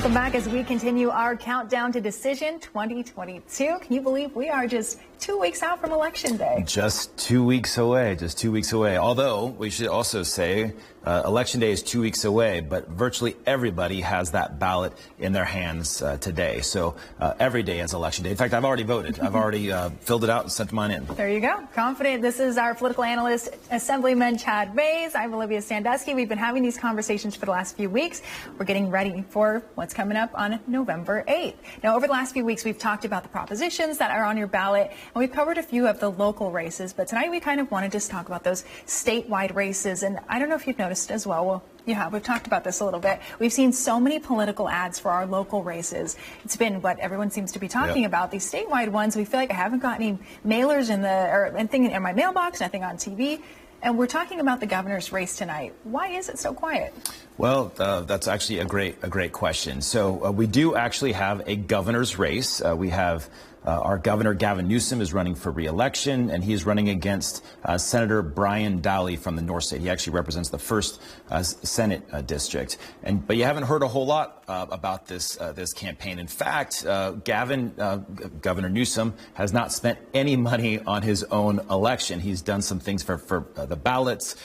Welcome back as we continue our countdown to Decision 2022. Can you believe we are just 2 weeks out from Election Day? Just 2 weeks away, just 2 weeks away. Although we should also say Election Day is 2 weeks away, but virtually everybody has that ballot in their hands today. So every day is Election Day. In fact, I've already voted. I've already filled it out and sent mine in. There you go. Confident. This is our political analyst, Assemblyman Chad Mays. I'm Olivia Sandusky. We've been having these conversations for the last few weeks. We're getting ready for what's coming up on November 8th. Now, over the last few weeks, we've talked about the propositions that are on your ballot, and we've covered a few of the local races. But tonight, we kind of want to just talk about those statewide races. And I don't know if you've noticed as well. Well, yeah, we've talked about this a little bit. We've seen so many political ads for our local races. It's been what everyone seems to be talking about. These statewide ones, we feel like I haven't got any mailers in anything in my mailbox, nothing on TV. And we're talking about the governor's race tonight. Why is it so quiet? Well, that's actually a great question. So we do actually have a governor's race. We have our governor, Gavin Newsom, is running for re-election, and he's running against Senator Brian Dudley from the North State. He actually represents the 1st Senate district. But you haven't heard a whole lot about this campaign. In fact, Governor Newsom has not spent any money on his own election. He's done some things for the ballots,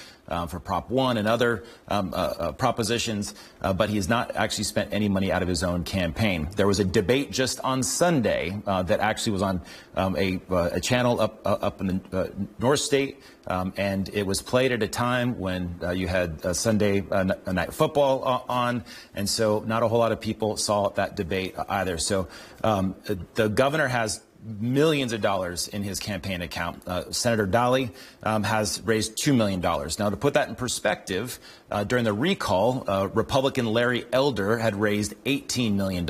for Prop 1 and other propositions, but he has not actually spent any money out of his own campaign. There was a debate just on Sunday that actually was on a channel up in the North State, and it was played at a time when you had Sunday night football on, and so not a whole lot of people saw that debate either. So the governor has millions of dollars in his campaign account. Senator Dudley has raised $2 million. Now, to put that in perspective, during the recall, Republican Larry Elder had raised $18 million.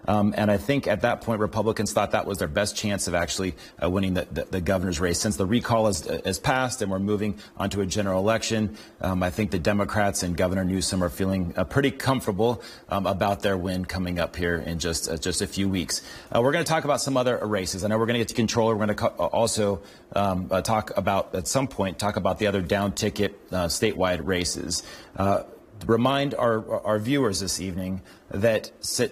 And I think at that point, Republicans thought that was their best chance of actually winning the governor's race. Since the recall has passed and we're moving on to a general election, I think the Democrats and Governor Newsom are feeling pretty comfortable about their win coming up here in just a few weeks. We're going to talk about some other races. I know we're going to get to controller. We're going to also talk about, at some point, the other down ticket statewide races. Remind our viewers this evening that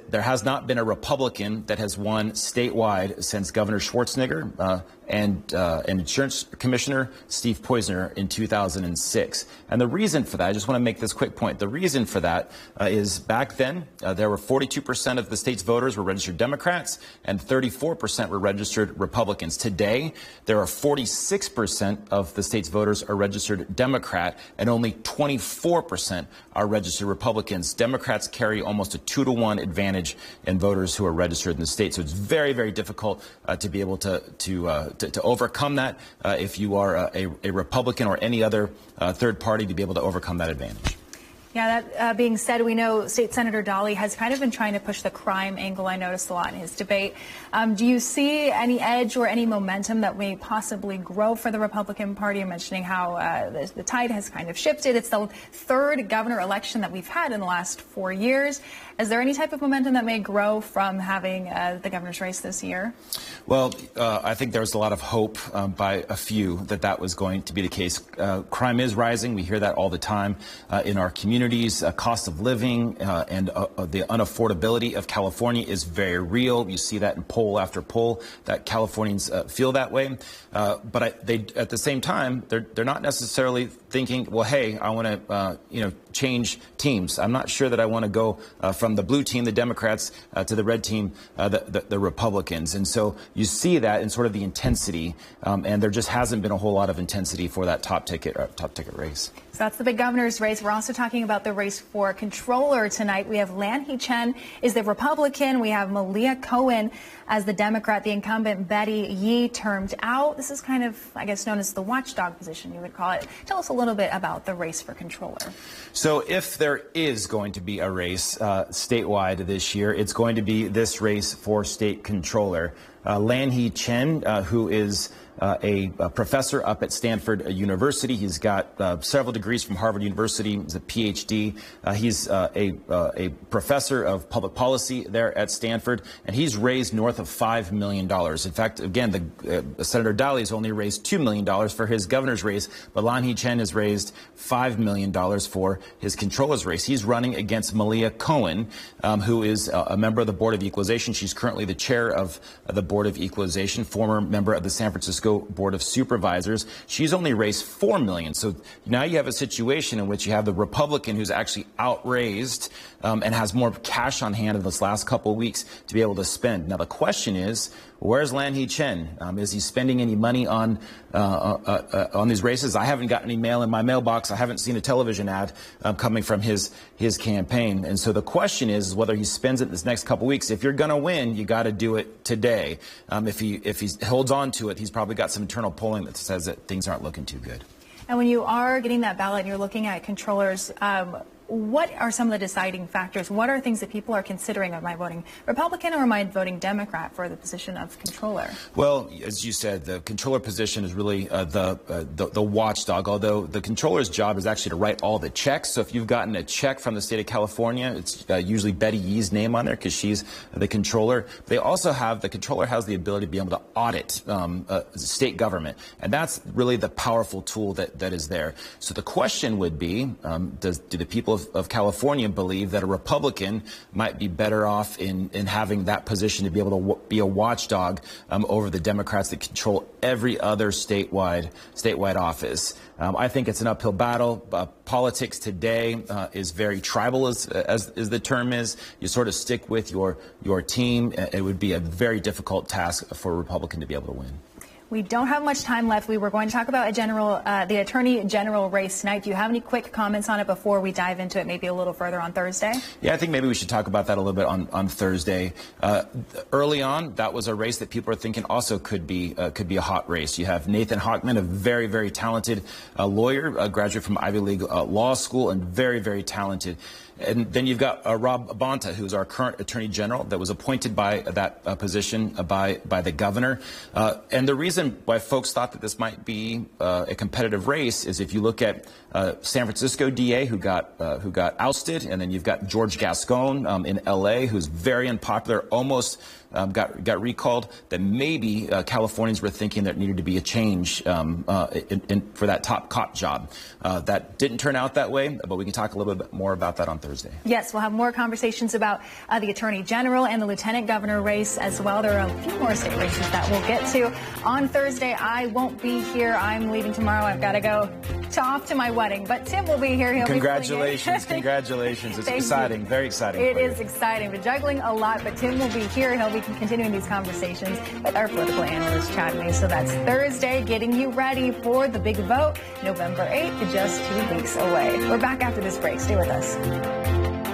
there has not been a Republican that has won statewide since Governor Schwarzenegger and Insurance Commissioner Steve Poizner in 2006. And the reason for that, I just want to make this quick point. The reason for that is back then, there were 42% of the state's voters were registered Democrats and 34% were registered Republicans. Today, there are 46% of the state's voters are registered Democrat and only 24% are registered Republicans. Democrats carry almost a 2-to-1 advantage in voters who are registered in the state. So it's very, very difficult to be able to overcome that if you are a Republican or any other third party, to be able to overcome that advantage. Yeah, that being said, we know State Senator Dudley has kind of been trying to push the crime angle. I noticed a lot in his debate. Do you see any edge or any momentum that may possibly grow for the Republican Party? You're mentioning how the tide has kind of shifted. It's the 3rd governor election that we've had in the last 4 years. Is there any type of momentum that may grow from having the governor's race this year? Well, I think there's a lot of hope by a few that was going to be the case. Crime is rising. We hear that all the time in our communities. Cost of living and the unaffordability of California is very real. You see that in poll after poll that Californians feel that way. But at the same time, they're not necessarily thinking, well, hey, I want to change teams. I'm not sure that I want to go from the blue team, the Democrats, to the red team, the Republicans. And so you see that in sort of the intensity, and there just hasn't been a whole lot of intensity for that top ticket race. So that's the big governor's race. We're also talking about the race for controller tonight. We have Lanhee Chen is the Republican. We have Malia Cohen as the Democrat. The incumbent Betty Yee termed out. This is kind of, I guess, known as the watchdog position, you would call it. Tell us a little bit about the race for controller. So if there is going to be a race statewide this year, it's going to be this race for state controller. Lanhee Chen, who is a professor up at Stanford University. He's got several degrees from Harvard University. He's a PhD. He's a professor of public policy there at Stanford, and he's raised north of $5 million. In fact, again, Senator Dudley has only raised $2 million for his governor's race, but Lan He-chen has raised $5 million for his controller's race. He's running against Malia Cohen, who is a member of the Board of Equalization. She's currently the chair of the Board of Equalization, former member of the San Francisco Board of Supervisors. She's only raised $4 million. So now you have a situation in which you have the Republican who's actually outraised and has more cash on hand in this last couple of weeks to be able to spend. Now the question is, where's Lan He-chen? Is he spending any money on these races? I haven't gotten any mail in my mailbox. I haven't seen a television ad coming from his campaign. And so the question is whether he spends it this next couple of weeks. If you're going to win, you got to do it today. If he holds on to it, he's probably got some internal polling that says that things aren't looking too good. And when you are getting that ballot and you're looking at controllers, what are some of the deciding factors? What are things that people are considering? Am I voting Republican or am I voting Democrat for the position of controller? Well, as you said, the controller position is really the watchdog, although the controller's job is actually to write all the checks. So if you've gotten a check from the state of California, it's usually Betty Yee's name on there because she's the controller. They also have, the controller has the ability to be able to audit state government. And that's really the powerful tool that is there. So the question would be, do the people of California believe that a Republican might be better off in having that position to be able to be a watchdog over the Democrats that control every other statewide office? I think it's an uphill battle. Politics today is very tribal, as the term is. You sort of stick with your team. It would be a very difficult task for a Republican to be able to win. We don't have much time left. We were going to talk about the Attorney General race tonight. Do you have any quick comments on it before we dive into it maybe a little further on Thursday? Yeah, I think maybe we should talk about that a little bit on Thursday. Early on, that was a race that people are thinking also could be a hot race. You have Nathan Hochman, a very, very talented lawyer, a graduate from Ivy League Law School, and very, very talented. And then you've got Rob Bonta, who's our current Attorney General, that was appointed by that position by the governor. And the reason why folks thought that this might be a competitive race is if you look at San Francisco DA who got ousted, and then you've got George Gascon in L.A. who's very unpopular, almost got recalled, that maybe Californians were thinking there needed to be a change for that top cop job. That didn't turn out that way, but we can talk a little bit more about that on Thursday. Yes, we'll have more conversations about the Attorney General and the Lieutenant Governor race as well. There are a few more state races that we'll get to. On Thursday, I won't be here. I'm leaving tomorrow. I've got to go off to my wedding, but Tim will be here. Congratulations. Congratulations. It's exciting. Very exciting. It is exciting. We're juggling a lot, but Tim will be here. He'll be continuing these conversations with our political analyst, Chad May. So that's Thursday, getting you ready for the big vote, November 8th, just 2 weeks away. We're back after this break. Stay with us.